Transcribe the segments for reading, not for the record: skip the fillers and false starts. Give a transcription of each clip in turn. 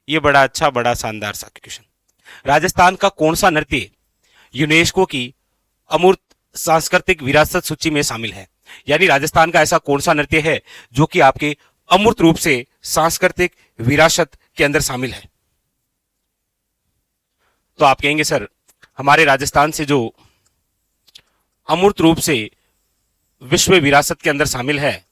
ये बड़ा अच्छा, बड़ा शानदार सा क्वेश्चन। राजस्थान का कौन सा नृत्य यूनेस्को की अमूर्त सांस्कृतिक विरासत सूची में शामिल है? यानी राजस्थान का ऐसा कौन सा नृत्य है जो कि आपके अमूर्त रूप से सांस्कृतिक विरासत के अंदर शामिल है? तो आप कहेंगे सर, हमारे राजस्थान से जो अमूर्त रूप से विश्व विरासत के अंदर शामिल है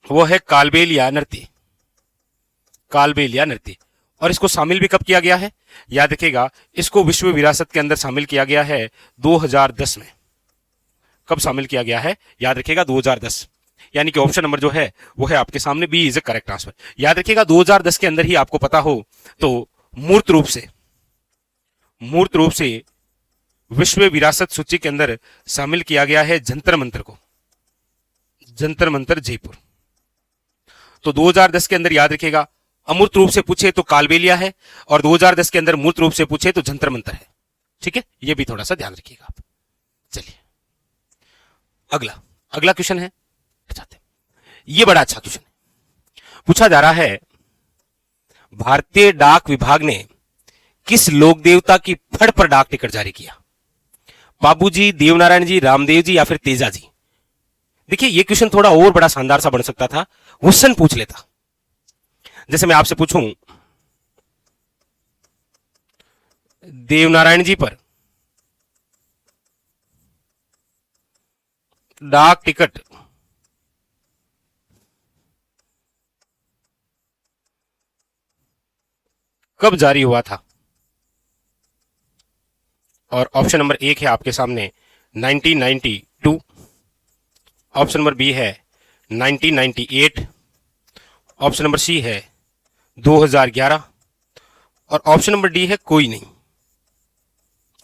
वो है कालबेलिया नृत्य। कालबेलिया नृत्य। और इसको शामिल भी कब किया गया है? याद रखिएगा, इसको विश्व विरासत के अंदर शामिल किया गया है 2010 में। कब शामिल किया गया है? याद रखिएगा 2010। यानी कि ऑप्शन नंबर जो है वो है आपके सामने, B is A correct answer. याद रखिएगा 2010 के अंदर ही आपको पता हो तो मूर्त रूप से विश्व विरासत सूची के अंदर शामिल किया गया है जंतर मंतर को, जंतर मंतर जयपुर। तो 2010 के अंदर याद रखिएगा, अमूर्त रूप से पूछे तो कालबेलिया है, और 2010 के अंदर मूर्त रूप से पूछे तो जंतर मंतर है। ठीक है, ये भी थोड़ा सा ध्यान रखिएगा आप। चलिए अगला क्वेश्चन है, ये बड़ा अच्छा क्वेश्चन है। पूछा जा रहा है, भारतीय डाक विभाग ने किस लोक देवता की फड़ पर डाक टिकट जारी किया? बाबूजी, देवनारायण जी, रामदेव जी या फिर तेजा जी? देखिए ये क्वेश्चन थोड़ा और बड़ा शानदार सा बन सकता था, क्वेश्चन पूछ लेता। जैसे मैं आपसे पूछूं, देवनारायण जी पर डाक टिकट कब जारी हुआ था? और ऑप्शन नंबर 1 है आपके सामने 1992, ऑप्शन नंबर बी है 1998, ऑप्शन नंबर सी है 2011, और ऑप्शन नंबर डी है कोई नहीं,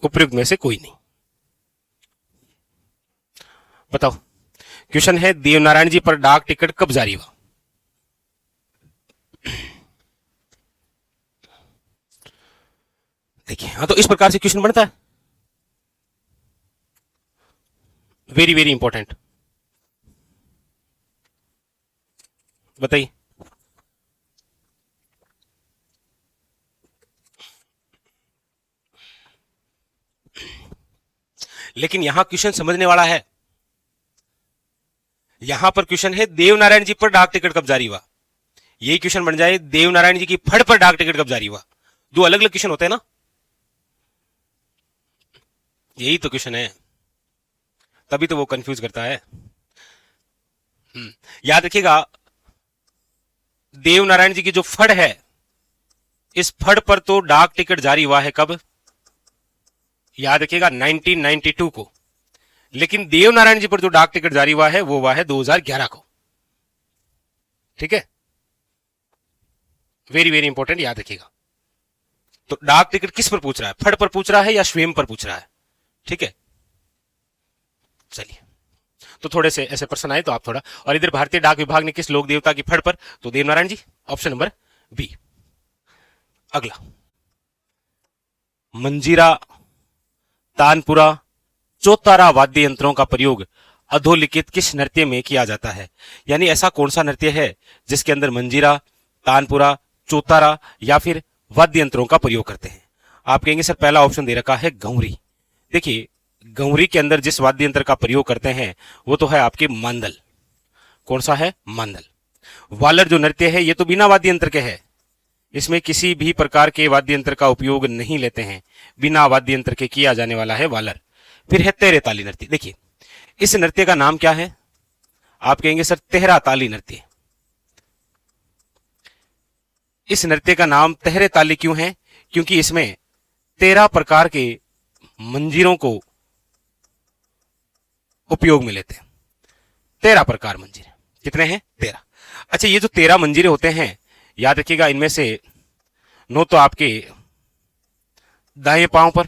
उपयुक्त में से कोई नहीं। बताओ, क्वेश्चन है देवनारायण जी पर डाक टिकट कब जारी हुआ? देखिए, हाँ, तो इस प्रकार से क्वेश्चन बनता है, वेरी वेरी इंपॉर्टेंट। बताइए। लेकिन यहां क्वेश्चन समझने वाला है। यहां पर क्वेश्चन है देवनारायण जी पर डाक टिकट कब जारी हुआ। यही क्वेश्चन बन जाए देवनारायण जी की फड़ पर डाक टिकट कब जारी हुआ। दो अलग अलग क्वेश्चन होते हैं ना, यही तो क्वेश्चन है, तभी तो वो कंफ्यूज करता है। याद रखिएगा, देवनारायण जी की जो फड़ है, इस फड़ पर तो डाक टिकट जारी हुआ है कब? याद रखिएगा 1992 को। लेकिन देवनारायण जी पर जो डाक टिकट जारी हुआ है वो हुआ है 2011 को। ठीक है, वेरी वेरी इंपॉर्टेंट, याद रखिएगा। तो डाक टिकट किस पर पूछ रहा है? फड़ पर पूछ रहा है या स्वयं पर पूछ रहा है? ठीक है, चलिए, तो थोड़े से ऐसे प्रश्न आए तो आप थोड़ा। और इधर भारतीय डाक विभाग ने किस लोक देवता की फड़ पर? तो देवनारायण जी, ऑप्शन नंबर बी। अगला, मंजीरा, तानपुरा, चौतारा वाद्य यंत्रों का प्रयोग अधोलिखित किस नृत्य में किया जाता है? यानी ऐसा कौन सा नृत्य है जिसके अंदर मंजीरा, तानपुरा, चौतारा या फिर वाद्य यंत्रों का प्रयोग करते हैं? आप कहेंगे सर पहला ऑप्शन दे रखा है गौरी। देखिए, गौरी के अंदर जिस वाद्य यंत्र का प्रयोग करते हैं वो तो है आपके मांदल। कौन सा है? मांदल। वालर जो नृत्य है ये तो बिना वाद्य यंत्र के है, इसमें किसी भी प्रकार के वाद्य यंत्र का उपयोग नहीं लेते हैं, बिना वाद्य यंत्र के किया जाने वाला है वालर। फिर है तेरे ताली नृत्य। देखिए, इस नृत्य का नाम क्या है? आप कहेंगे सर तेहरा ताली नृत्य। इस नृत्य का नाम तेहरे ताली क्यों है? क्योंकि इसमें 13 प्रकार के मंजीरों को उपयोग में लेते हैं। 13 प्रकार मंजीरे। कितने हैं? 13। अच्छा, ये जो 13 मंजीरे होते हैं, याद रखिएगा, इनमें से 9 तो आपके दाएं पांव पर,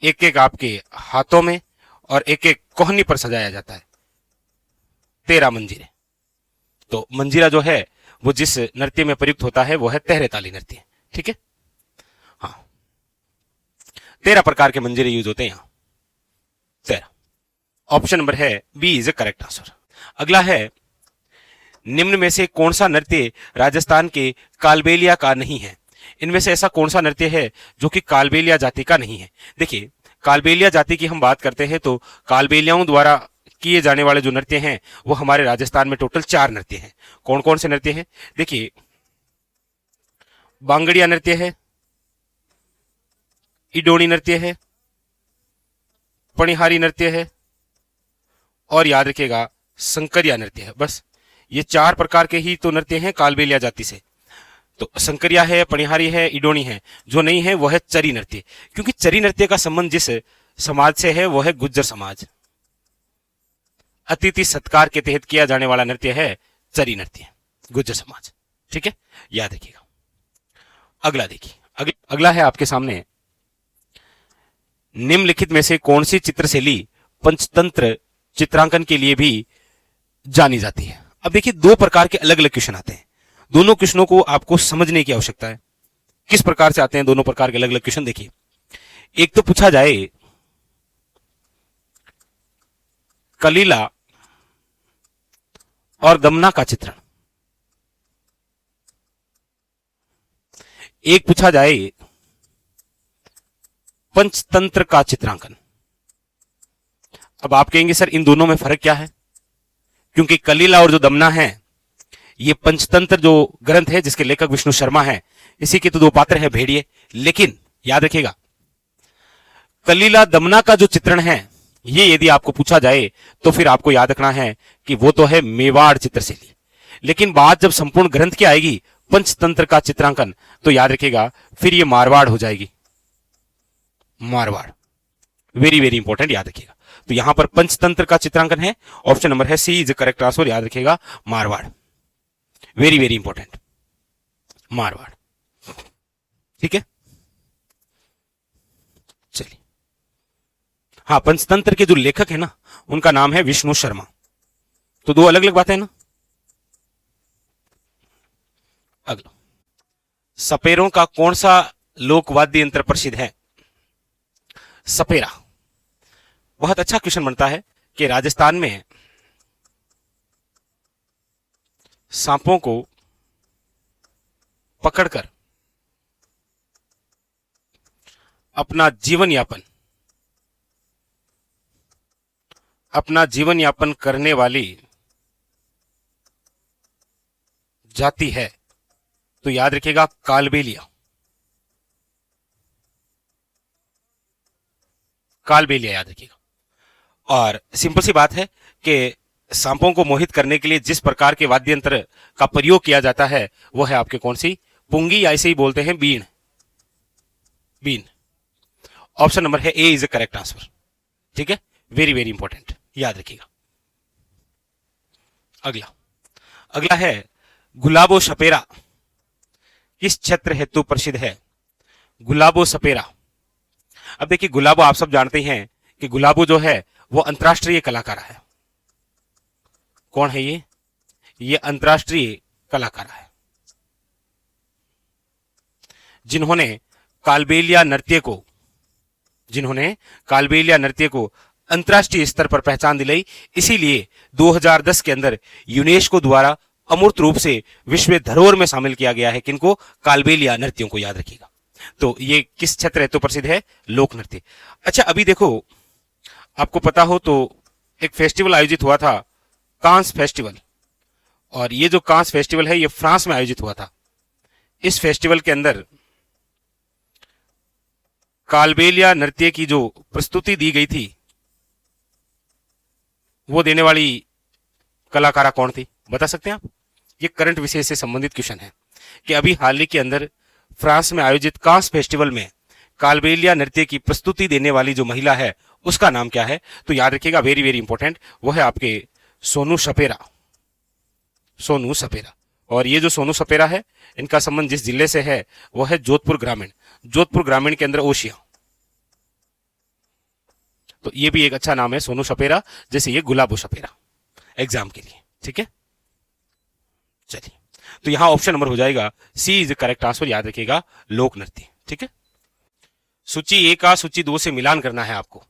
एक एक आपके हाथों में, और एक एक कोहनी पर सजाया जाता है। 13 मंजीरे। तो मंजीरा जो है वो जिस नृत्य में प्रयुक्त होता है वो है तेहरे ताली नृत्य। ठीक है, हाँ, 13 प्रकार के मंजीरे यूज होते हैं यहां। 13। ऑप्शन नंबर है B is A correct answer. अगला है निम्न में से कौन सा नृत्य राजस्थान के कालबेलिया का नहीं है? इनमें से ऐसा कौन सा नृत्य है जो कि कालबेलिया जाति का नहीं है? देखिए, कालबेलिया जाति की हम बात करते हैं तो कालबेलियाओं द्वारा किए जाने वाले जो नृत्य हैं वो हमारे राजस्थान में टोटल 4 नृत्य हैं। कौन कौन से नृत्य हैं? देखिए, बांगड़िया नृत्य है, इडोनी नृत्य है, पणिहारी नृत्य है और याद रखिएगा संकरिया नृत्य है। बस ये 4 प्रकार के ही तो नृत्य हैं कालबेलिया जाति से। तो संकरिया है, पणिहारी है, इडोनी है। जो नहीं है वो है चरी नृत्य, क्योंकि चरी नृत्य का संबंध जिस समाज से है वो है गुज्जर समाज। अतिथि सत्कार के तहत किया जाने वाला नृत्य है चरी नृत्य, गुज्जर समाज। ठीक है, याद रखिएगा। अगला देखिए, अगला है आपके सामने, निम्नलिखित में से कौन सी चित्रशैली पंचतंत्र चित्रांकन के लिए भी जानी जाती है? अब देखिए, 2 प्रकार के अलग अलग क्वेश्चन आते हैं। दोनों क्वेश्चनों को आपको समझने की आवश्यकता है। किस प्रकार से आते हैं दोनों प्रकार के अलग अलग क्वेश्चन? देखिए, एक तो पूछा जाए कलीला और दमना का चित्रण, एक पूछा जाए पंचतंत्र का चित्रांकन। अब आप कहेंगे सर इन दोनों में फर्क क्या है? क्योंकि कलीला और जो दमना है ये पंचतंत्र जो ग्रंथ है जिसके लेखक विष्णु शर्मा है, इसी के तो 2 पात्र है भेड़िए। लेकिन याद रखिएगा, कलीला दमना का जो चित्रण है ये यदि आपको पूछा जाए तो फिर आपको याद रखना है कि वो तो है मेवाड़ चित्रशैली। लेकिन बात जब संपूर्ण ग्रंथ की आएगी पंचतंत्र का चित्रांकन, तो याद रखिएगा फिर ये मारवाड़ हो जाएगी। मारवाड़, वेरी वेरी इंपॉर्टेंट, याद रखिएगा। तो यहां पर पंचतंत्र का चित्रांकन है, ऑप्शन नंबर है सी इज करेक्ट आंसर, याद रखिएगा Marwar, very very important, Marwar. ठीक है, चलिए। हाँ, पंचतंत्र के जो लेखक है ना उनका नाम है विष्णु शर्मा। तो 2 अलग अलग बातें हैं ना। अगला, सपेरों का कौन सा लोक वाद्य यंत्र प्रसिद्ध है? सपेरा। बहुत अच्छा क्वेश्चन बनता है कि राजस्थान में सांपों को पकड़कर अपना जीवन यापन करने वाली जाति है, तो याद रखिएगा कालबेलिया। कालबेलिया याद रखिएगा। और सिंपल सी बात है कि सांपों को मोहित करने के लिए जिस प्रकार के वाद्य यंत्र का प्रयोग किया जाता है वो है आपके कौन सी? पुंगी, या ऐसे ही बोलते हैं बीन। बीन, ऑप्शन नंबर है A is the correct answer. ठीक है, वेरी वेरी इंपॉर्टेंट, याद रखिएगा। अगला है गुलाबो सपेरा किस क्षेत्र हेतु प्रसिद्ध है? गुलाबो सपेरा। अब देखिए, गुलाबो आप सब जानते हैं कि गुलाबो जो है वो अंतरराष्ट्रीय कलाकार है। कौन है ये? ये अंतरराष्ट्रीय कलाकार है जिन्होंने कालबेलिया नृत्य को अंतरराष्ट्रीय स्तर पर पहचान दिलाई। इसीलिए 2010 के अंदर यूनेस्को द्वारा अमूर्त रूप से विश्व धरोहर में शामिल किया गया है। किनको? कालबेलिया नृत्यों को, याद रखिएगा। तो ये किस क्षेत्र हेतु प्रसिद्ध है? लोक नृत्य। अच्छा, अभी देखो, आपको पता हो तो एक फेस्टिवल आयोजित हुआ था, कांस फेस्टिवल, और ये जो कांस फेस्टिवल है ये फ्रांस में आयोजित हुआ था। इस फेस्टिवल के अंदर कालबेलिया नृत्य की जो प्रस्तुति दी गई थी वो देने वाली कलाकारा कौन थी? बता सकते हैं आप? ये करंट विषय से संबंधित क्वेश्चन है कि अभी हाल ही के अंदर फ्रांस में आयोजित कांस फेस्टिवल में कालबेलिया नृत्य की प्रस्तुति देने वाली जो महिला है उसका नाम क्या है? तो याद रखिएगा, वेरी वेरी इंपॉर्टेंट, वो है आपके सोनू सपेरा। सोनू सपेरा। और ये जो सोनू सपेरा है इनका संबंध जिस जिले से है वो है जोधपुर ग्रामीण। जोधपुर ग्रामीण के अंदर ओशिया। तो ये भी एक अच्छा नाम है, सोनू सपेरा, जैसे ये गुलाबो सपेरा एग्जाम के लिए। ठीक है, चलिए, तो यहां ऑप्शन नंबर हो जाएगा सी इज करेक्ट आंसर, याद रखिएगा लोक नृत्य। ठीक है, सूची 1 का सूची 2 से मिलान करना है आपको।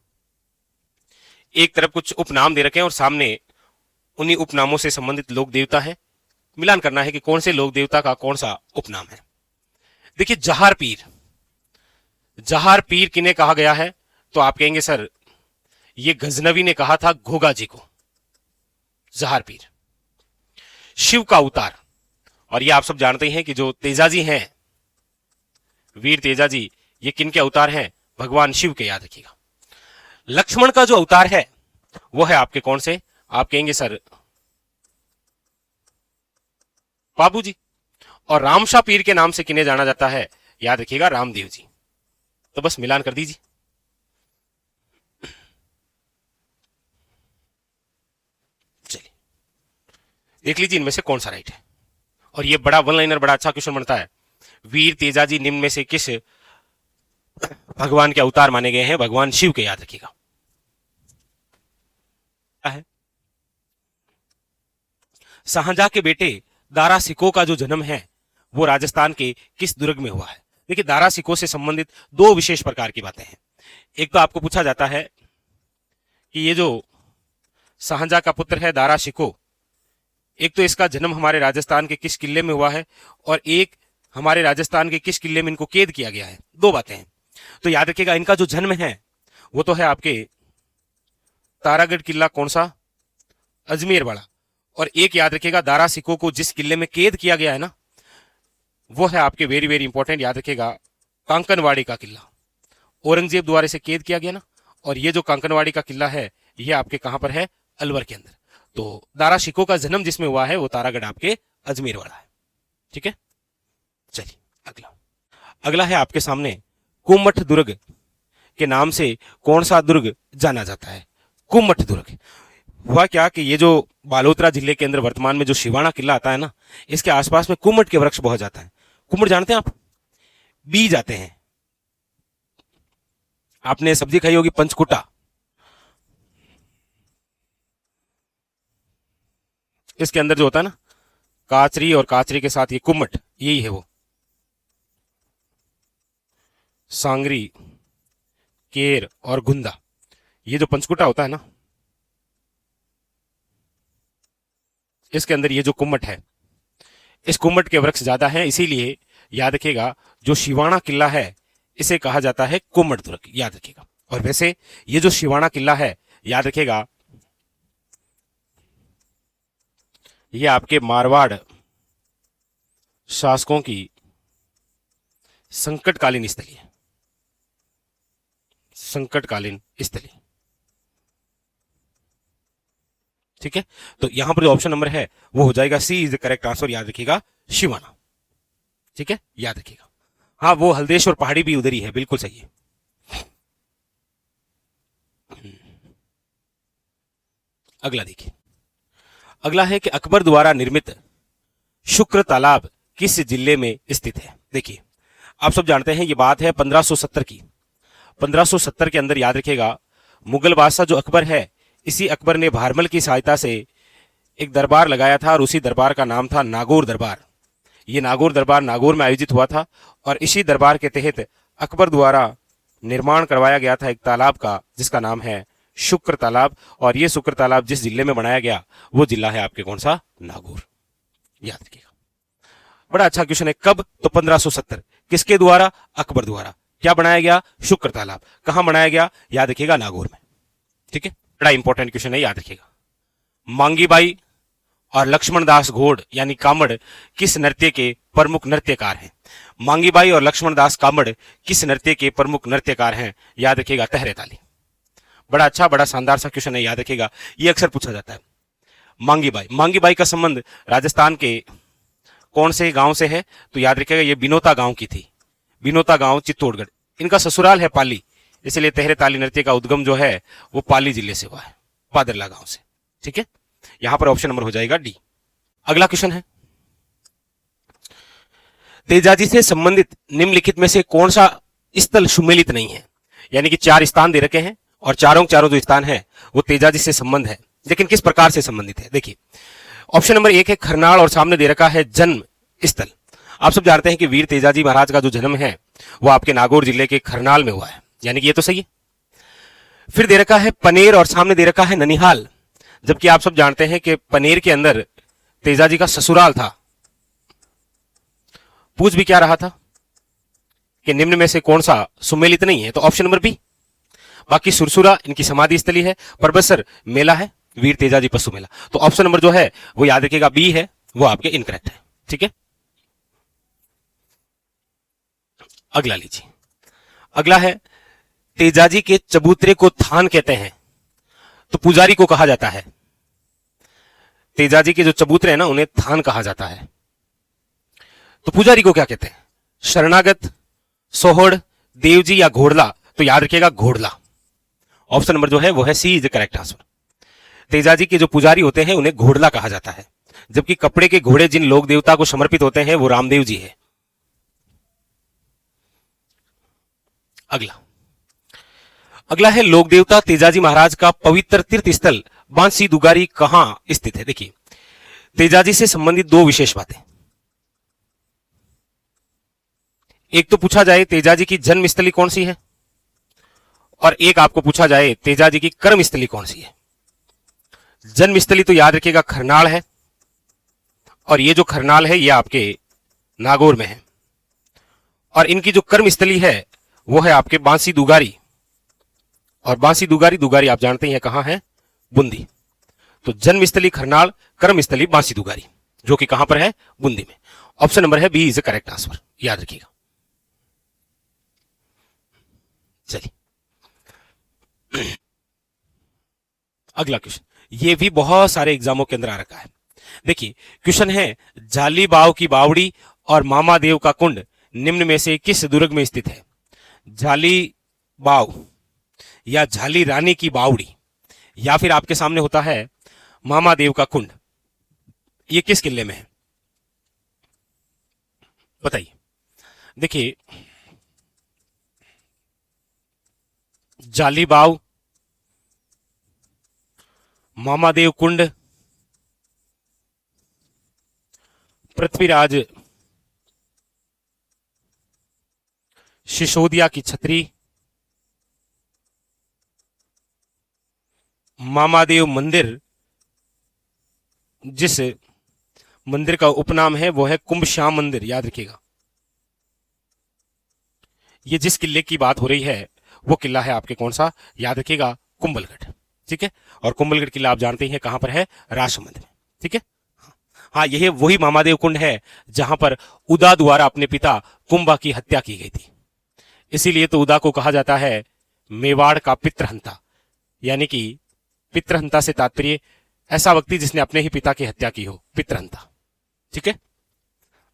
एक तरफ कुछ उपनाम दे रखे हैं और सामने उन्हीं उपनामों से संबंधित लोक देवता है। मिलान करना है कि कौन से लोक देवता का कौन सा उपनाम है। देखिए जहार पीर, जहार पीर किन्हें कहा गया है, तो आप कहेंगे सर ये गजनवी ने कहा था घोगा जी को, जहार पीर। शिव का अवतार, और ये आप सब जानते हैं कि जो तेजाजी हैं, वीर तेजाजी, ये किनके अवतार हैं, भगवान शिव के, याद रखिएगा। लक्ष्मण का जो अवतार है वो है आपके कौन से, आप कहेंगे सर बाबू जी। और रामशाह पीर के नाम से किन्हें जाना जाता है, याद रखिएगा रामदेव जी। तो बस मिलान कर दीजिए। चलिए देख लीजिए इनमें से कौन सा राइट है। और ये बड़ा वन लाइनर, बड़ा अच्छा क्वेश्चन बनता है। वीर तेजाजी निम्न में से किस भगवान के अवतार माने गए हैं, भगवान शिव के, याद रखिएगा। है शाहजहां के बेटे दारा सिको का जो जन्म है वो राजस्थान के किस दुर्ग में हुआ है। देखिए दारा सिको से संबंधित दो विशेष प्रकार की बातें हैं। एक तो आपको पूछा जाता है कि ये जो शाहजहां का पुत्र है दारा सिको, एक तो इसका जन्म हमारे राजस्थान के किस किले में हुआ है, और एक हमारे राजस्थान के किस किले में इनको कैद किया गया है। दो बातें हैं। तो याद रखिएगा इनका जो जन्म है वो तो है आपके तारागढ़ किला, कौन सा, अजमेर वाला। और एक याद रखिएगा दारा सिको को जिस किले में कैद किया गया है ना, वो है आपके वेरी वेरी इंपॉर्टेंट, याद रखिएगा कांकनवाड़ी का किला। औरंगजेब द्वारा से कैद किया गया ना, और ये जो कांकनवाड़ी का किला है ये आपके कहां पर है, अलवर के अंदर। तो दारा सिको का जन्म जिसमें हुआ है वो तारागढ़ आपके अजमेर वाला है। ठीक है, चलिए अगला। अगला है आपके सामने कुमठ दुर्ग के नाम से कौन सा दुर्ग जाना जाता है। कुमठ दुर्ग हुआ क्या कि ये जो बालोतरा जिले के अंदर वर्तमान में जो शिवाना किला आता है ना, इसके आसपास में कुमठ के वृक्ष बहुत जाता है। कुमठ जानते हैं आप, बीज आते हैं। आपने सब्जी खाई होगी पंचकुटा, इसके अंदर जो होता है ना काचरी, और काचरी के साथ ये कुमठ, यही है वो। सांगरी, केर और गुंदा, ये जो पंचकुटा होता है ना, इसके अंदर ये जो कुमठ है, इस कुमठ के वृक्ष ज्यादा हैं, इसीलिए याद रखिएगा जो शिवाना किला है इसे कहा जाता है कुमठ दुर्ग, याद रखिएगा। और वैसे ये जो शिवाना किला है, याद रखिएगा ये आपके मारवाड़ शासकों की संकटकालीन स्थली है, संकटकालीन स्थली। ठीक है, तो यहां पर जो ऑप्शन नंबर है वो हो जाएगा सी इज द करेक्ट आंसर, याद रखिएगा शिवाना। ठीक है, याद रखिएगा। हाँ, वो हल्देश्वर पहाड़ी भी उधर ही है, बिल्कुल सही है। अगला देखिए, अगला है कि अकबर द्वारा निर्मित शुक्र तालाब किस जिले में स्थित है। देखिए आप सब जानते हैं ये बात है 1570 की। 1570 के अंदर याद रखिएगा मुगल बादशाह जो अकबर है, इसी अकबर ने भारमल की सहायता से एक दरबार लगाया था, और उसी दरबार का नाम था नागौर दरबार। ये नागौर दरबार नागौर में आयोजित हुआ था, और इसी दरबार के तहत अकबर द्वारा निर्माण करवाया गया था एक तालाब का, जिसका नाम है शुक्र तालाब। और ये शुक्र तालाब जिस जिले में बनाया गया वो जिला है आपके कौन सा, नागौर, याद रखिएगा। बड़ा अच्छा क्वेश्चन है। कब, तो 1570। किसके द्वारा, अकबर द्वारा। क्या बनाया गया, शुक्र तालाब। कहां बनाया गया, याद रखिएगा नागौर में। ठीक है, बड़ा इंपॉर्टेंट क्वेश्चन है, याद रखिएगा। मांगीबाई और लक्ष्मण दास घोड़ यानी कामड़ किस नृत्य के प्रमुख नृत्यकार हैं। मांगीबाई और लक्ष्मण दास कामड़ किस नृत्य के प्रमुख नृत्यकार हैं, याद रखिएगा तहरे ताली। बड़ा अच्छा, बड़ा शानदार सा क्वेश्चन है, याद रखिएगा, ये अक्सर पूछा जाता है। मांगीबाई का संबंध राजस्थान के कौन से गांव से है, तो याद रखिएगा ये बिनोता गांव की थी। बिनोता गांव चित्तौड़गढ़, इनका ससुराल है पाली, इसलिए तहरे ताली नृत्य का उद्गम जो है वो पाली जिले से हुआ है, पादरला गांव से। ठीक है, यहां पर ऑप्शन नंबर हो जाएगा डी। अगला क्वेश्चन है, तेजाजी से संबंधित निम्नलिखित में से कौन सा स्थल सुमेलित नहीं है। यानी कि 4 स्थान दे रखे हैं, और चारों जो स्थान है वो तेजाजी से संबंध है, लेकिन किस प्रकार से संबंधित है। देखिए ऑप्शन नंबर 1 है खरनाल, और सामने दे रखा है जन्म स्थल। आप सब जानते हैं कि वीर तेजाजी महाराज का जो जन्म है वो आपके नागौर जिले के खरनाल में हुआ है, यानी कि ये तो सही है। फिर दे रखा है पनेर, और सामने दे रखा है ननिहाल, जबकि आप सब जानते हैं कि पनेर के अंदर तेजाजी का ससुराल था। पूछ भी क्या रहा था कि निम्न में से कौन सा सुमेलित नहीं है, तो ऑप्शन नंबर बी। बाकी सुरसुरा इनकी समाधि स्थली है, परबसर मेला है, वीर तेजाजी पशु मेला। तो ऑप्शन नंबर जो है वो याद रखिएगा बी है, वो आपके इनकरेक्ट है। ठीक है, अगला लीजिए। अगला है तेजाजी के चबूतरे को थान कहते हैं, तो पुजारी को कहा जाता है। तेजाजी के जो चबूतरे हैं ना उन्हें थान कहा जाता है, तो पुजारी को क्या कहते हैं? शरणागत, सोहड़, देवजी या घोड़ला? तो याद रखिएगा घोड़ला। ऑप्शन नंबर जो है वो है C is the correct answer. Tejaji के जो पुजारी होते हैं उन्हें घोड़ला कहा जाता है, जबकि कपड़े के घोड़े जिन लोक देवता को समर्पित होते हैं वो रामदेव जी है। अगला है लोक देवता तेजाजी महाराज का पवित्र तीर्थ स्थल बांसी दुगारी कहां स्थित है? देखिए, तेजाजी से संबंधित दो विशेष बातें। एक तो पूछा जाए तेजाजी की जन्मस्थली कौन सी है, और एक आपको पूछा जाए तेजाजी की कर्मस्थली कौन सी है। जन्मस्थली तो याद रखिएगा खरनाल है, और ये जो खरनाल है ये आपके नागौर में है, और इनकी जो कर्मस्थली है वो है आपके बांसी दुगारी, और बांसी दुगारी आप जानते हैं कहां है? बूंदी। तो जन्मस्थली खरनाल, कर्मस्थली बांसी दुगारी, जो कि कहां पर है? बूंदी में। ऑप्शन नंबर है B is the correct answer, याद रखिएगा। चलिए अगला क्वेश्चन, ये भी बहुत सारे एग्जामों के अंदर आ रखा है। देखिए क्वेश्चन है, जाली बाव की बावड़ी और मामा देव का कुंड निम्न में से किस दुर्ग में स्थित है? जाली बाव या झाली रानी की बावड़ी, या फिर आपके सामने होता है मामा देव का कुंड, ये किस किले में है? बताइए। देखिए, जाली बाव, मामादेव कुंड, पृथ्वीराज सिसोदिया की छतरी, मामादेव मंदिर, जिस मंदिर का उपनाम है वो है कुंभ श्याम मंदिर, याद रखिएगा। ये जिस किले की बात हो रही है वो किला है आपके कौन सा? याद रखिएगा कुंभलगढ़। ठीक है, और कुंभलगढ़ किला आप जानते हैं कहां पर है? राजसमंद में। ठीक है, हाँ यही वही मामादेव कुंड है जहां पर उदा द्वारा अपने पिता कुंभा की हत्या की गई थी। इसीलिए तो उदा को कहा जाता है मेवाड़ का पितृहंता, यानी कि पितृहंता से तात्पर्य ऐसा व्यक्ति जिसने अपने ही पिता की हत्या की हो, पितृहंता। ठीक है,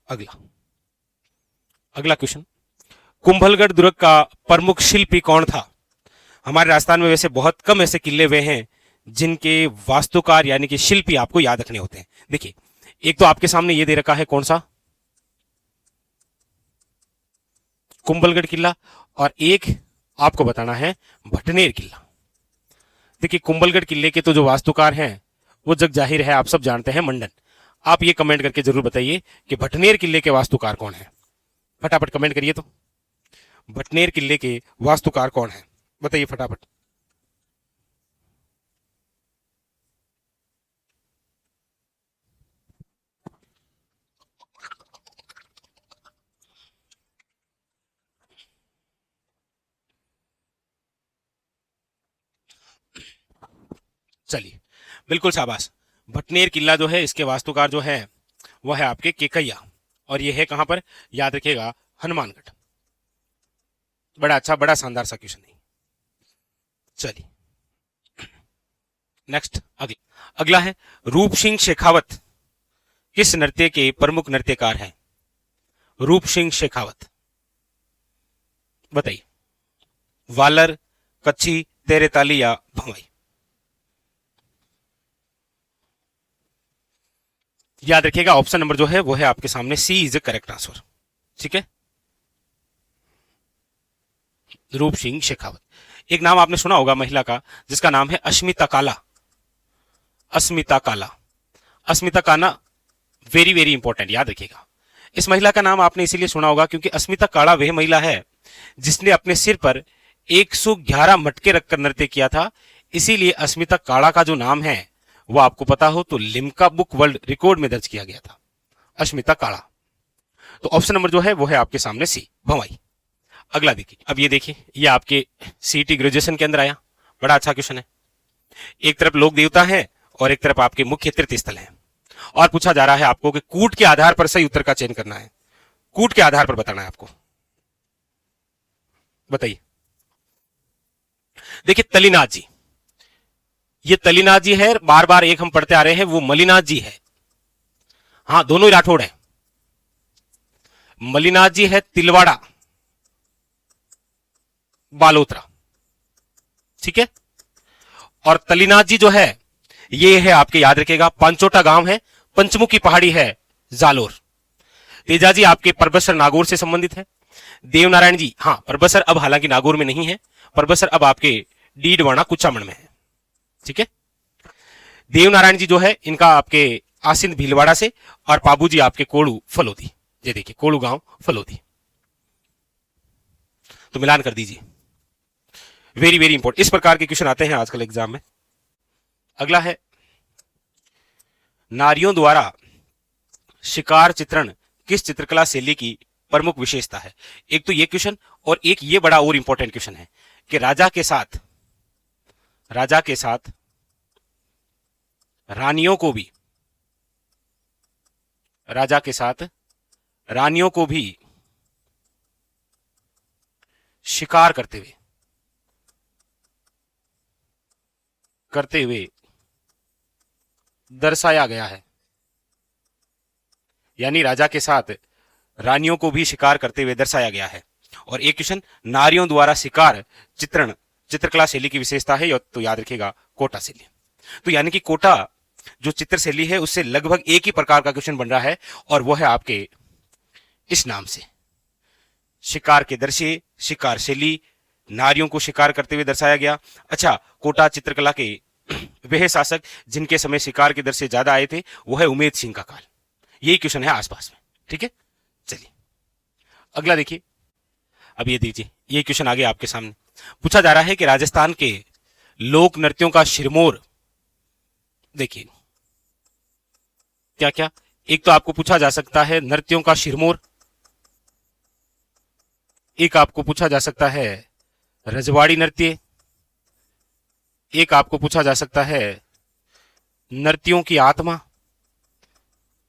अगला क्वेश्चन, कुंभलगढ़ दुर्ग का प्रमुख शिल्पी कौन था? हमारे राजस्थान में वैसे बहुत कम ऐसे किले हुए हैं जिनके वास्तुकार यानी कि शिल्पी आपको याद रखने होते हैं। देखिए, एक तो आपके सामने ये दे रखा है कौन सा? कुंभलगढ़ किला, और एक आपको बताना है भटनेर किला। देखिए, कुंभलगढ़ किले के तो जो वास्तुकार हैं वो जग जाहिर है, आप सब जानते हैं, मंडन। आप ये कमेंट करके जरूर बताइए कि भटनेर किले के वास्तुकार कौन है। फटाफट कमेंट करिए तो, भटनेर किले के वास्तुकार कौन है? बताइए फटाफट। चलिए, बिल्कुल शाबाश। भटनेर किला जो है इसके वास्तुकार जो है वह है आपके केकैया, और यह है कहां पर? याद रखिएगा हनुमानगढ़। बड़ा अच्छा, बड़ा शानदार सा क्वेश्चन है। चलिए नेक्स्ट, अगला है रूप सिंह शेखावत किस नृत्य के प्रमुख नृत्यकार हैं? रूप सिंह शेखावत, बताइए। वालर, कच्छी, तेरे ताली या भवाई? याद रखिएगा ऑप्शन नंबर जो है वो है आपके सामने सी इज करेक्ट आंसर। ठीक है, रूप सिंह शेखावत। एक नाम आपने सुना होगा महिला का जिसका नाम है अस्मिता काला। अस्मिता काला, अस्मिता काला वेरी वेरी इंपॉर्टेंट, याद रखिएगा। इस महिला का नाम आपने इसीलिए सुना होगा क्योंकि अस्मिता काला वह महिला है जिसने अपने सिर पर 111 मटके रखकर नृत्य किया था, इसीलिए अस्मिता काला का जो नाम है वो आपको पता हो तो लिम्का बुक वर्ल्ड रिकॉर्ड में दर्ज किया गया था, अश्मिता काड़ा। तो ऑप्शन नंबर जो है वो है आपके सामने सी, भवाई। अगला देखिए, अब ये देखिए, ये आपके सीईटी ग्रेजुएशन के अंदर आया, बड़ा अच्छा क्वेश्चन है। एक तरफ लोक देवता है और एक तरफ आपके मुख्य तीर्थ स्थल है, और पूछा जा रहा है आपको कि कूट के आधार पर सही उत्तर का चयन करना है। कूट के आधार पर बताना है आपको। बताइए। देखिए तलीनाथ जी, ये तलीनाथ जी है, बार बार एक हम पढ़ते आ रहे हैं, वो मलिनाथ जी है। हाँ, दोनों ही राठौड़ है। मलिनाथ जी है तिलवाड़ा बालोतरा, ठीक है। और तलीनाथ जी जो है ये है आपके, याद रखिएगा, पांचोटा गांव है, पंचमुखी पहाड़ी है, जालोर। तेजा जी आपके परबसर नागौर से संबंधित है। देवनारायण जी, हाँ परबसर अब हालांकि नागौर में नहीं है, परबसर अब आपके डीडवाना कुचामण में है, ठीक है। देवनारायण जी जो है इनका आपके आसिंद भीलवाड़ा से, और पाबू जी आपके कोड़ू फलोदी, ये देखिए कोड़ू गांव फलोदी। तो मिलान कर दीजिए। वेरी वेरी इंपॉर्टेंट, इस प्रकार के क्वेश्चन आते हैं आजकल एग्जाम में। अगला है, नारियों द्वारा शिकार चित्रण किस चित्रकला शैली की प्रमुख विशेषता है। एक तो ये क्वेश्चन, और एक ये बड़ा और इंपॉर्टेंट क्वेश्चन है कि राजा के साथ रानियों को भी शिकार करते हुए दर्शाया गया है। यानी राजा के साथ रानियों को भी शिकार करते हुए दर्शाया गया है। और एक क्वेश्चन, नारियों द्वारा शिकार चित्रण चित्रकला शैली की विशेषता है, तो याद रखिएगा कोटा शैली। तो यानी कि कोटा जो चित्र शैली है उससे लगभग एक ही प्रकार का क्वेश्चन बन रहा है, और वो है आपके इस नाम से, शिकार के दृश्य, शिकार शैली, नारियों को शिकार करते हुए दर्शाया गया। अच्छा, कोटा चित्रकला के वह शासक जिनके समय शिकार के दृश्य ज्यादा आए थे वो है उमेद सिंह का काल। यही क्वेश्चन है आसपास में, ठीक है। चलिए अगला देखिए। अब ये दीजिए, ये क्वेश्चन आगे आपके सामने पूछा जा रहा है कि राजस्थान के लोक नृत्यों का शिरमोर, देखिए क्या क्या। एक तो आपको पूछा जा सकता है नृत्यों का शिरमोर, एक आपको पूछा जा सकता है रजवाड़ी नृत्य, एक आपको पूछा जा सकता है नृत्यों की आत्मा,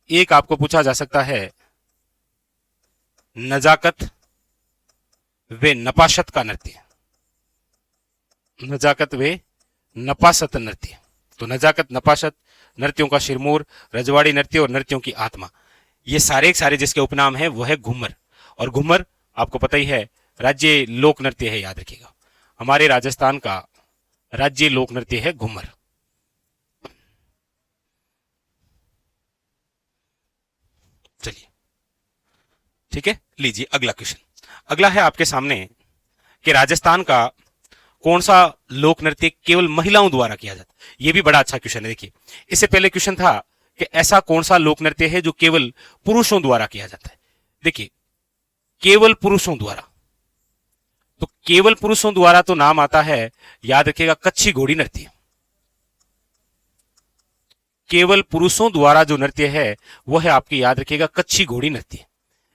एक आपको पूछा जा सकता है नजाकत वे नपाशत का नृत्य, नजाकत वे नपाशत नृत्य। तो नजाकत, नपाशत, नृत्यों का शिरमोर, रजवाड़ी नृत्य और नृत्यों की आत्मा, ये सारे जिसके उपनाम है वो है घूमर। और घूमर आपको पता ही है राज्य लोक नृत्य है, याद रखिएगा, हमारे राजस्थान का राज्य लोक नृत्य है घूमर। चलिए ठीक है, लीजिए अगला क्वेश्चन। अगला है आपके सामने कि राजस्थान का कौन सा लोक नृत्य केवल महिलाओं द्वारा किया जाता है। यह भी बड़ा अच्छा क्वेश्चन है। देखिए, इससे पहले क्वेश्चन था कि ऐसा कौन सा लोक नृत्य है जो केवल पुरुषों द्वारा किया जाता है। देखिए, केवल पुरुषों द्वारा, तो केवल पुरुषों द्वारा तो नाम आता है, याद रखिएगा, कच्छी घोड़ी नृत्य। केवल पुरुषों द्वारा जो नृत्य है वह है आपकी, याद रखिएगा, कच्छी घोड़ी नृत्य।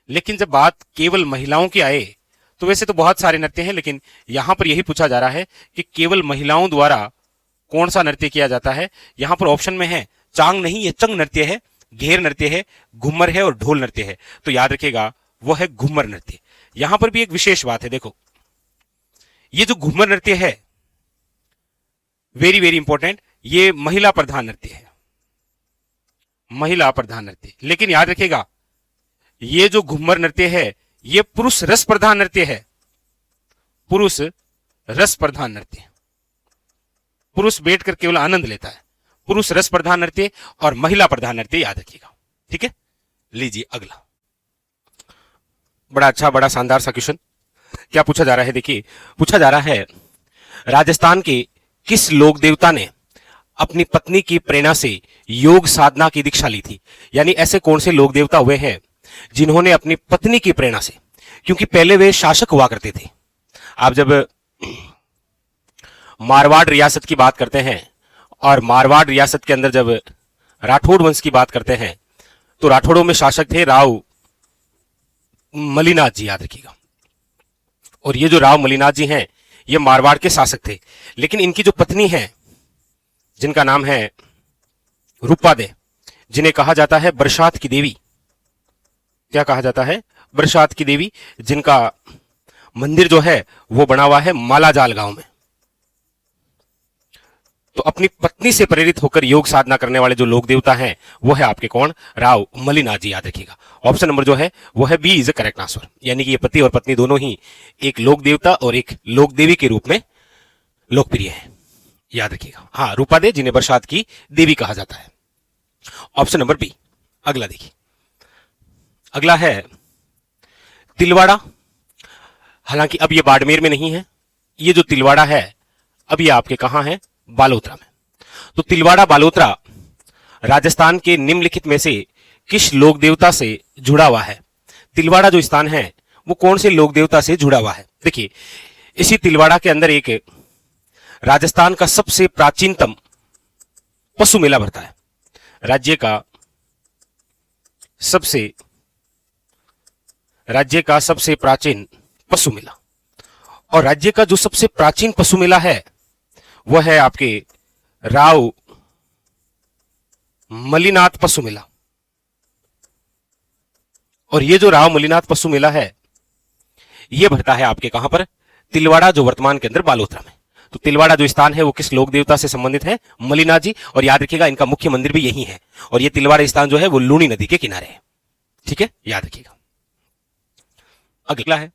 लेकिन जब बात केवल महिलाओं की आए तो वैसे तो बहुत सारे नृत्य हैं, लेकिन यहां पर यही पूछा जा रहा है कि केवल महिलाओं द्वारा कौन सा नृत्य किया जाता है। यहां पर ऑप्शन में है चांग नहीं, ये चंग नृत्य है, घेर नृत्य है, घूमर है और ढोल नृत्य है। तो याद रखिएगा वो है घूमर नृत्य। यहां पर भी एक विशेष बात है, देखो ये जो घूमर नृत्य है, वेरी वेरी इंपॉर्टेंट, ये महिला प्रधान नृत्य है, महिला प्रधान नृत्य। लेकिन याद रखिएगा ये जो घूमर नृत्य है ये पुरुष रस प्रधान नृत्य है, पुरुष रस प्रधान नृत्य। पुरुष बैठकर केवल आनंद लेता है, पुरुष रस प्रधान नृत्य और महिला प्रधान नृत्य, याद रखिएगा, ठीक है। लीजिए अगला, बड़ा अच्छा, बड़ा शानदार सा क्वेश्चन। क्या पूछा जा रहा है, देखिए पूछा जा रहा है राजस्थान के किस लोक देवता ने अपनी पत्नी की प्रेरणा से योग साधना की दीक्षा ली थी। यानी ऐसे कौन से लोक देवता हुए हैं जिन्होंने अपनी पत्नी की प्रेरणा से, क्योंकि पहले वे शासक हुआ करते थे। आप जब मारवाड़ रियासत की बात करते हैं और मारवाड़ रियासत के अंदर जब राठौड़ वंश की बात करते हैं तो राठौड़ों में शासक थे राव मलिनाथ जी, याद रखिएगा। और ये जो राव मलिनाथ जी हैं ये मारवाड़ के शासक थे, लेकिन इनकी जो पत्नी है जिनका नाम है रूपादे, जिन्हें कहा जाता है बरसात की देवी, क्या कहा जाता है, बरसात की देवी, जिनका मंदिर जो है वो बना हुआ है मालाजाल गांव में। तो अपनी पत्नी से प्रेरित होकर योग साधना करने वाले जो लोक देवता हैं वो है आपके कौन, राव मलिनाथ जी, याद रखिएगा। ऑप्शन नंबर जो है वो है B is a correct answer, यानी कि ये पति और पत्नी दोनों ही एक लोक देवता और एक लोक देवी के रूप में लोकप्रिय है, याद रखिएगा। हाँ, रूपादे जिन्हें बरसात की देवी कहा जाता है। Option number B. अगला देखिए, अगला है तिलवाड़ा। हालांकि अब ये बाड़मेर में नहीं है, ये जो तिलवाड़ा है अब ये आपके कहां है, बालोतरा में। तो तिलवाड़ा बालोतरा राजस्थान के निम्नलिखित में से किस लोक देवता से जुड़ा हुआ है? तिलवाड़ा जो स्थान है वो कौन से लोक देवता से जुड़ा हुआ है? देखिए, इसी तिलवाड़ा के अंदर एक राजस्थान का सबसे प्राचीनतम पशु मेला भरता है। राज्य का सबसे प्राचीन पशु मेला, और राज्य का जो सबसे प्राचीन पशु मेला है वह है आपके राव मलिनाथ पशु मेला। और ये जो राव मलिनाथ पशु मेला है ये भरता है आपके कहां पर, तिलवाड़ा, जो वर्तमान के अंदर बालोतरा में। तो तिलवाड़ा जो स्थान है वो किस लोक देवता से संबंधित है, मलिनाथ जी। और याद रखिएगा इनका मुख्य मंदिर भी यही है, और ये तिलवाड़ा स्थान जो है वो लूनी नदी के किनारे है, ठीक है, याद रखिएगा। अगला है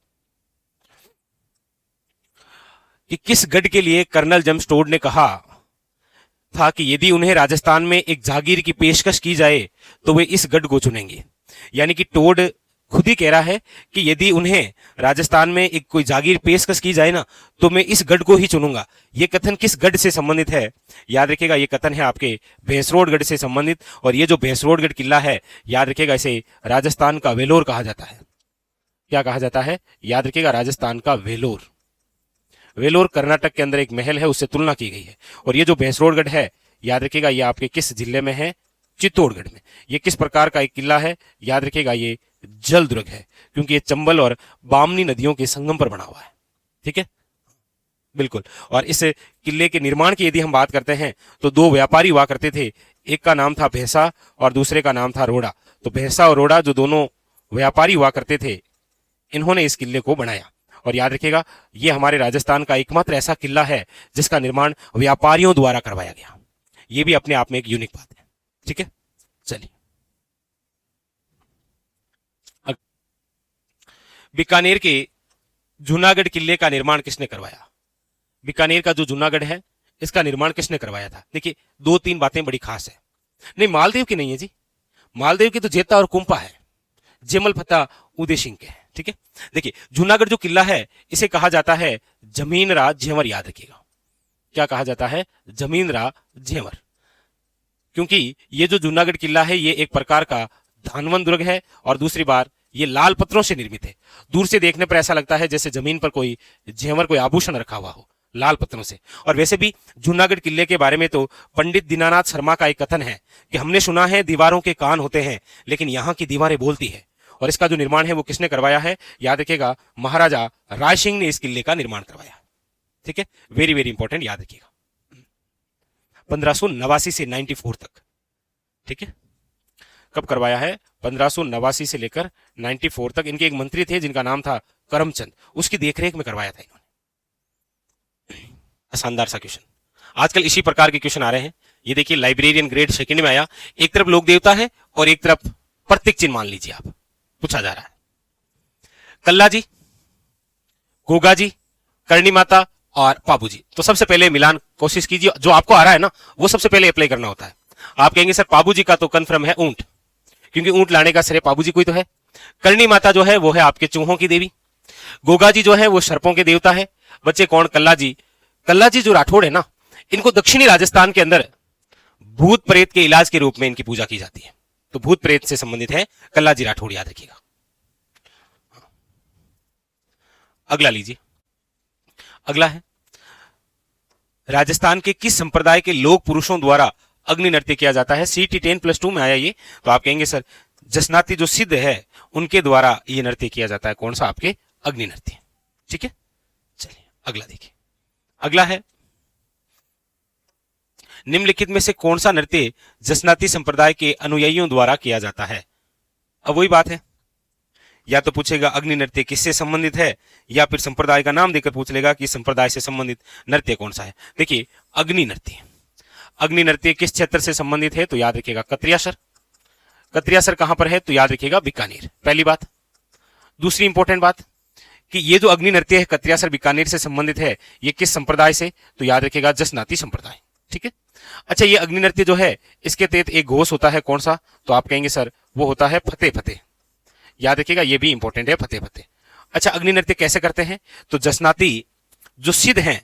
कि किस गढ़ के लिए कर्नल जेम्स टोड ने कहा था कि यदि उन्हें राजस्थान में एक जागीर की पेशकश की जाए तो वे इस गढ़ को चुनेंगे। यानी कि टोड खुद ही कह रहा है कि यदि उन्हें राजस्थान में एक कोई जागीर पेशकश की जाए ना तो मैं इस गढ़ को ही चुनूंगा। यह कथन किस गढ़ से संबंधित है? याद रखिएगा ये कथन है आपके भैंसरोडगढ़ से संबंधित। और ये जो भैंसरोडगढ़ किला है, याद रखिएगा इसे राजस्थान का वेलोर कहा जाता है। क्या कहा जाता है? याद रखिएगा राजस्थान का वेलोर। वेलोर कर्नाटक के अंदर एक महल है, उससे तुलना की गई है। और ये जो भैंसरोडगढ़ है, याद रखिएगा ये आपके किस जिले में है? चित्तौड़गढ़ में। ये किस प्रकार का एक किला है? याद रखिएगा ये जल दुर्ग है, क्योंकि ये चंबल और बामनी नदियों के संगम पर बना हुआ है, ठीक है, बिल्कुल। और इस किले के निर्माण की यदि हम बात करते हैं तो दो व्यापारी हुआ करते थे, एक का नाम था भैंसा और दूसरे का नाम था रोड़ा। तो भैंसा और रोड़ा जो दोनों व्यापारी हुआ करते थे, इन्होंने इस किले को बनाया। और याद रखिएगा ये हमारे राजस्थान का एकमात्र ऐसा किला है जिसका निर्माण व्यापारियों द्वारा करवाया गया। ये भी अपने आप में एक यूनिक बात है, ठीक है। चलिए, बीकानेर के जूनागढ़ किले का निर्माण किसने करवाया? बीकानेर का जो जूनागढ़ है इसका निर्माण किसने करवाया था? देखिए, दो तीन बातें बड़ी खास है। नहीं, मालदेव की नहीं है जी, मालदेव की तो जेता और कुंपा है, जेमल फता उदय सिंह के, ठीक है। देखिए, जूनागढ़ जो किला है इसे कहा जाता है जमीन रा झेंवर, याद रखिएगा। क्या कहा जाता है? जमीन रा झेंवर। क्योंकि ये जो जूनागढ़ किला है ये एक प्रकार का धानवन दुर्ग है, और दूसरी बार ये लाल पत्थरों से निर्मित है। दूर से देखने पर ऐसा लगता है जैसे जमीन पर कोई झेंवर, कोई आभूषण रखा हुआ हो, लाल पत्थरों से। और वैसे भी जूनागढ़ किले के बारे में तो पंडित दीनानाथ शर्मा का एक कथन है कि हमने सुना है दीवारों के कान होते हैं लेकिन यहाँ की दीवारें बोलती है। और इसका जो निर्माण है वो किसने करवाया है? याद रखिएगा महाराजा राय सिंह ने इस किले का निर्माण करवाया, ठीक है। वेरी वेरी इंपॉर्टेंट, याद रखिएगा। 1589 से 94 तक, ठीक है। कब करवाया है? 1589 से लेकर 94 तक। इनके एक मंत्री थे जिनका नाम था करमचंद, उसकी देखरेख में करवाया था इन्होंने। शानदार सा क्वेश्चन, आजकल इसी प्रकार के क्वेश्चन आ रहे हैं। ये देखिए, लाइब्रेरियन ग्रेड सेकंड में आया, एक तरफ लोक देवता है और एक तरफ प्रतीक चिन्ह मान लीजिए आप, पूछा जा रहा है। कल्ला जी, गोगा जी, करणी माता और पाबू जी। तो सबसे पहले मिलान कोशिश कीजिए, जो आपको आ रहा है ना वो सबसे पहले अप्लाई करना होता है। आप कहेंगे सर पाबू जी का तो कंफर्म है ऊंट, क्योंकि ऊंट लाने का श्रेय पाबू जी को ही तो है। करणी माता जो है वो है आपके चूहों की देवी। गोगा जी जो है वो सर्पों के देवता है। बच्चे कौन? कल्ला जी। कल्ला जी जो राठौड़ है ना, इनको दक्षिणी राजस्थान के अंदर भूत प्रेत के इलाज के रूप में इनकी पूजा की जाती है। तो भूत प्रेत से संबंधित है कल्ला जी राठौड़, याद रखिएगा। अगला लीजिए, अगला है राजस्थान के किस संप्रदाय के लोक पुरुषों द्वारा अग्नि नृत्य किया जाता है? सीटी 10+2 में आया ये, तो आप कहेंगे सर जसनाती जो सिद्ध है उनके द्वारा ये नृत्य किया जाता है। कौन सा? आपके अग्नि नृत्य। ठीक है, चलिए अगला देखिए। अगला है निम्नलिखित में से कौन सा नृत्य जसनाती संप्रदाय के अनुयायियों द्वारा किया जाता है? अब वही बात है, या तो पूछेगा अग्नि नृत्य किससे संबंधित है, या फिर संप्रदाय का नाम देकर पूछ लेगा कि संप्रदाय से संबंधित नृत्य कौन सा है। देखिए अग्नि नृत्य, अग्नि नृत्य किस क्षेत्र से संबंधित है? तो याद रखिएगा कत्रियासर। कत्रियासर कहां पर है? तो याद रखिएगा बीकानेर। पहली बात। दूसरी इंपॉर्टेंट बात कि ये जो अग्नि नृत्य है कत्रियासर बीकानेर से संबंधित है, ये किस संप्रदाय से? तो याद रखिएगा जसनाती संप्रदाय। ठीक है। अच्छा, ये अग्नि नृत्य जो है इसके तहत एक घोष होता है, कौन सा? तो आप कहेंगे सर वो होता है फतेह फतेह। याद रखिएगा ये भी इंपॉर्टेंट है, फतेह फतेह। अच्छा, अग्नि नृत्य कैसे करते हैं? तो जसनाती जो सिद्ध हैं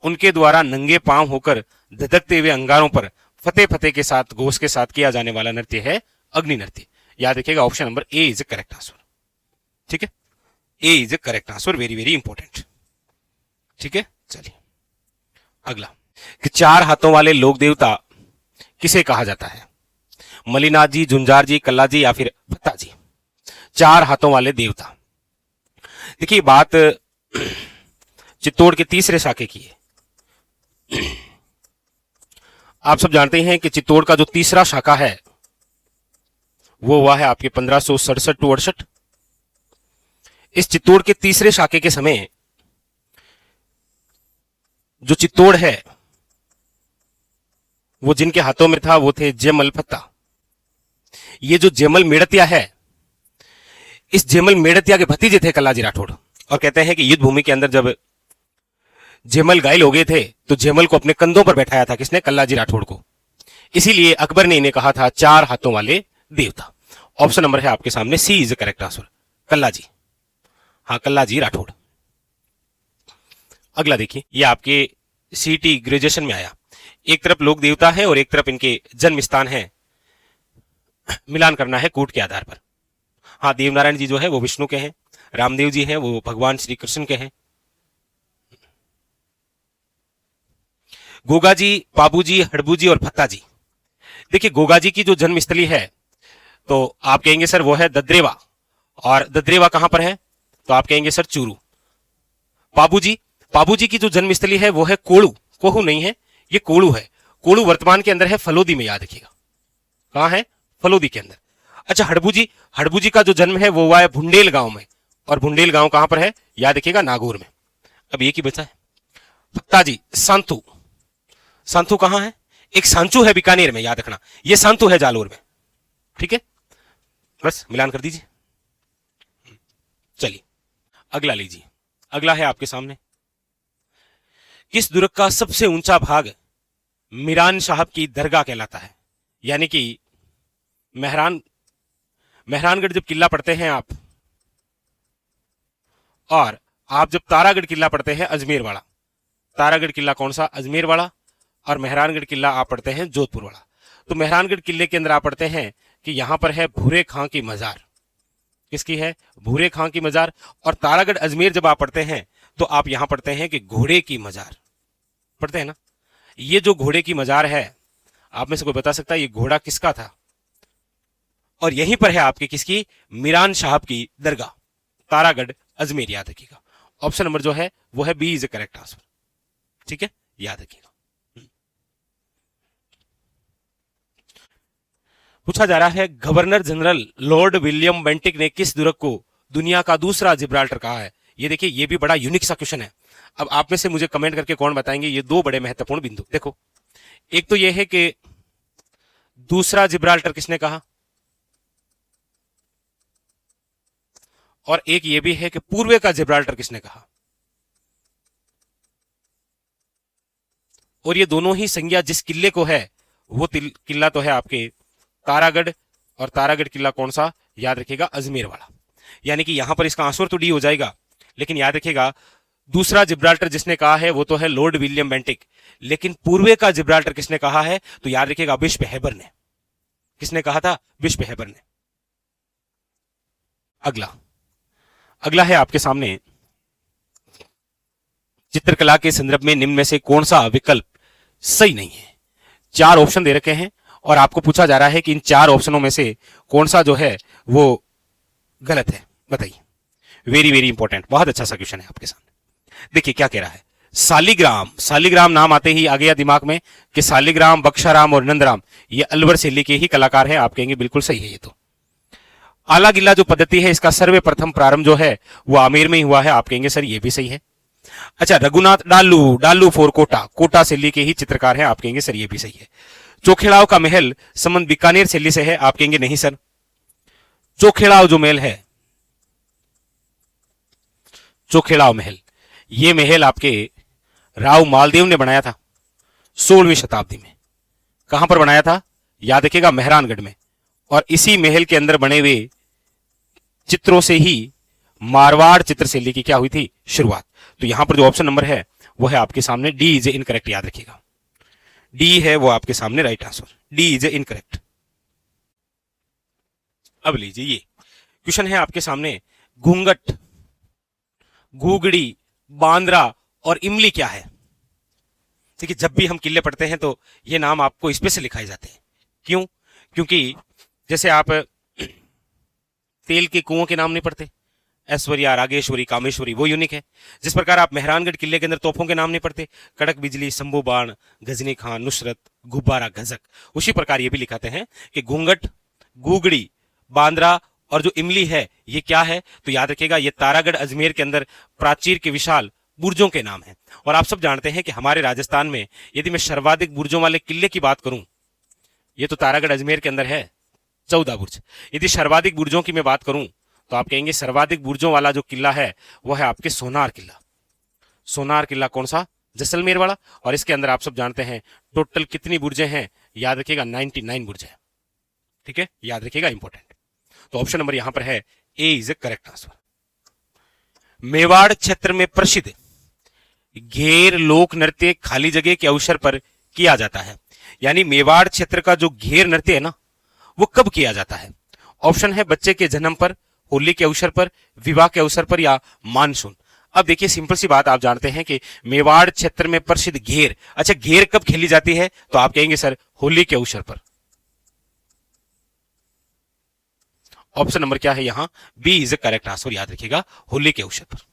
उनके द्वारा नंगे पांव होकर धधकते हुए अंगारों पर फतेह फतेह के साथ, घोष के साथ किया जाने वाला नृत्य है अग्नि नृत्य। याद रखिएगा option number A is correct answer. ठीक है, A is correct answer, very very important. ठीक है, चलिए अगला कि चार हाथों वाले लोक देवता किसे कहा जाता है? मलिनाथ जी, झुंझार जी, कल्ला जी या फिर फत्ता जी। चार हाथों वाले देवता। देखिए बात चित्तौड़ के तीसरे शाखे की है। आप सब जानते हैं कि चित्तौड़ का जो तीसरा शाखा है वो हुआ है आपके 1567 टू 68। इस चित्तौड़ के तीसरे शाखे के समय जो चित्तौड़ है वो जिनके हाथों में था वो थे जयमल फत्ता। ये जो जयमल मेड़तिया है, इस जयमल मेड़तिया के भतीजे थे कल्लाजी राठौड़। और कहते हैं कि युद्ध भूमि के अंदर जब जयमल घायल हो गए थे तो जयमल को अपने कंधों पर बैठाया था, किसने? कल्लाजी राठौड़ को। इसीलिए अकबर ने इन्हें कहा था चार हाथों वाले देवता। ऑप्शन नंबर है आपके सामने सी इज करेक्ट आंसर, कल्लाजी। हाँ, कल्लाजी राठौड़। अगला देखिए, ये आपके सीटी ग्रेजुएशन में आया। एक तरफ लोक देवता है और एक तरफ इनके जन्म स्थान है, मिलान करना है कूट के आधार पर। हाँ, देवनारायण जी जो है वो विष्णु के हैं, रामदेव जी हैं वो भगवान श्री कृष्ण के हैं। गोगा जी, बाबू जी, हड़बू जी और फत्ता जी। देखिए गोगा जी की जो जन्मस्थली है तो आप कहेंगे सर वो है ददरेवा, और ददरेवा कहां पर है? तो आप कहेंगे सर चूरू। बाबू जी की जो जन्मस्थली है वो है कोड़ू, कोहू नहीं है, ये कोड़ू है। कोड़ू वर्तमान के अंदर है फलोदी में, याद रखिएगा। कहां है? फलोदी के अंदर। अच्छा, हड़बू जी का जो जन्म है वो हुआ है भुंडेल गांव में, और भुंडेल गांव कहां पर है? याद रखिएगा नागौर में। अब एक ही बचा है। फत्ता जी सांतू, सांतू कहां है? एक सांचू है बीकानेर में, याद रखना। ये सांतू है जालोर में। ठीक है, बस मिलान कर दीजिए। चलिए अगला लीजिए। अगला है आपके सामने, किस दुर्ग का सबसे ऊंचा भाग मीरान साहब की दरगाह कहलाता है? यानी कि मेहरानगढ़ जब किला पढ़ते हैं आप, और आप जब तारागढ़ किला पढ़ते हैं अजमेर वाला, तारागढ़ किला कौन सा? अजमेर वाला। और मेहरानगढ़ किला आप पढ़ते हैं जोधपुर वाला। तो मेहरानगढ़ किले के अंदर आप पढ़ते हैं कि यहां पर है भूरे खां की मजार। किसकी है? भूरे खां की मजार। और तारागढ़ अजमेर जब आप पढ़ते हैं तो आप यहां पढ़ते हैं कि घोड़े की मजार, पढ़ते हैं ना। ये जो घोड़े की मजार है, आप में से कोई बता सकता है ये घोड़ा किसका था? और यहीं पर है आपकी किसकी? मीरान साहब की दरगाह, तारागढ़ अजमेर, याद रखिएगा। ऑप्शन नंबर जो है वो है बी इज करेक्ट आंसर। ठीक है, याद रखिएगा। पूछा जा रहा है governor general Lord William Bentinck ने किस दुर्ग को दुनिया का दूसरा जिब्राल्टर कहा है? ये देखिए ये भी बड़ा यूनिक सा क्वेश्चन है। अब आप में से मुझे कमेंट करके कौन बताएंगे ये दो बड़े महत्वपूर्ण बिंदु। देखो, एक तो ये है कि दूसरा जिब्राल्टर किसने कहा, और एक ये भी है कि पूर्व का जिब्राल्टर किसने कहा। और ये दोनों ही संज्ञा जिस किले को है वो किला तो है आपके तारागढ़, और तारागढ़ किला कौन सा? याद रखिएगा अजमेर वाला। यानी कि यहां पर इसका आंसर तो डी हो जाएगा, लेकिन याद रखिएगा दूसरा जिब्राल्टर जिसने कहा है वो तो है लॉर्ड विलियम बेंटिक, लेकिन पूर्व का जिब्राल्टर किसने कहा है? तो याद रखिएगा बिशप हेबर ने। किसने कहा था? बिशप हेबर ने। अगला है आपके सामने चित्रकला के संदर्भ में निम्न में से कौन सा विकल्प सही नहीं है? 4 ऑप्शन दे रखे हैं और आपको पूछा जा रहा है कि इन 4 ऑप्शनों में से कौन सा जो है वो गलत है, बताइए। वेरी वेरी इंपॉर्टेंट, बहुत अच्छा सा क्वेश्चन है आपके सामने। देखिए क्या कह रहा है। सालिग्राम, सालिग्राम नाम आते ही आ गया दिमाग में कि सालिग्राम, बख्शाराम और नंदराम ये अलवर शैली के ही कलाकार हैं। आप कहेंगे बिल्कुल सही है ये तो। आला गिल्ला जो पद्धति है इसका सर्वप्रथम प्रारंभ जो है वो आमेर में ही हुआ है। आप कहेंगे सर ये भी सही है। अच्छा, रघुनाथ डालू, डालू फॉर कोटा, कोटा शैली के ही चित्रकार हैं। आप कहेंगे सर ये भी सही है। चोखेड़ाव का महल संबंध बीकानेर शैली से है। आप कहेंगे नहीं सर, चोखेड़ाव जो महल है, चोखेड़ाव महल, ये महल आपके राव मालदेव ने बनाया था 16वीं शताब्दी में। कहां पर बनाया था? याद रखिएगा, मेहरानगढ़ में। और इसी महल के अंदर बने हुए चित्रों से ही मारवाड़ चित्रशैली की क्या हुई थी? शुरुआत। तो यहां पर जो ऑप्शन नंबर है वो है आपके सामने डी इज इनकरेक्ट। याद रखिएगा, डी है वो आपके सामने right answer, D is incorrect. अब लीजिए ये क्वेश्चन है आपके सामने, घूंघट, घूगड़ी, बांद्रा और इमली क्या है? देखिए जब भी हम किले पढ़ते हैं तो ये नाम आपको स्पेशल लिखाए जाते हैं। क्यों? क्योंकि जैसे आप तेल के कुओं के नाम नहीं पढ़ते, ऐश्वर्या, रागेश्वरी, कामेश्वरी, वो यूनिक है। जिस प्रकार आप मेहरानगढ़ किले के अंदर तोपों के नाम नहीं पढ़ते, कड़क बिजली, शंभू बाण, गजनी खान, नुसरत, गुब्बारा, गजक, उसी प्रकार ये भी लिखाते हैं कि घूंघट, घूगड़ी, बांद्रा और जो इमली है ये क्या है? तो याद रखिएगा ये तारागढ़ अजमेर के अंदर प्राचीर के विशाल बुर्जों के नाम है। और आप सब जानते हैं कि हमारे राजस्थान में यदि मैं सर्वाधिक बुर्जों वाले किले की बात करूं, ये तो तारागढ़ अजमेर के अंदर है 14 बुर्ज। यदि सर्वाधिक बुर्जों की मैं बात करूं तो आप कहेंगे सर्वाधिक बुर्जों वाला जो किला है वो है आपके सोनार किला। सोनार किला कौन सा? जैसलमेर वाला। और इसके अंदर आप सब जानते हैं टोटल कितनी बुर्जें हैं? याद रखिएगा 99 बुर्जें। ठीक है, याद रखिएगा, इंपॉर्टेंट। तो ऑप्शन नंबर यहां पर है A is A correct answer. Mewar क्षेत्र में प्रसिद्ध घेर लोक नृत्य खाली जगह के अवसर पर किया जाता है। यानी मेवाड़ क्षेत्र का जो घेर नृत्य है ना वो कब किया जाता है? ऑप्शन है बच्चे के जन्म पर, होली के अवसर पर, विवाह के अवसर पर या मानसून। अब देखिए सिंपल सी बात, आप जानते हैं कि मेवाड़ क्षेत्र में प्रसिद्ध घेर, अच्छा घेर कब खेली जाती है? तो आप कहेंगे सर होली के अवसर पर। ऑप्शन नंबर क्या है यहां? B is A correct answer. याद रखिएगा, होली के अवसर पर।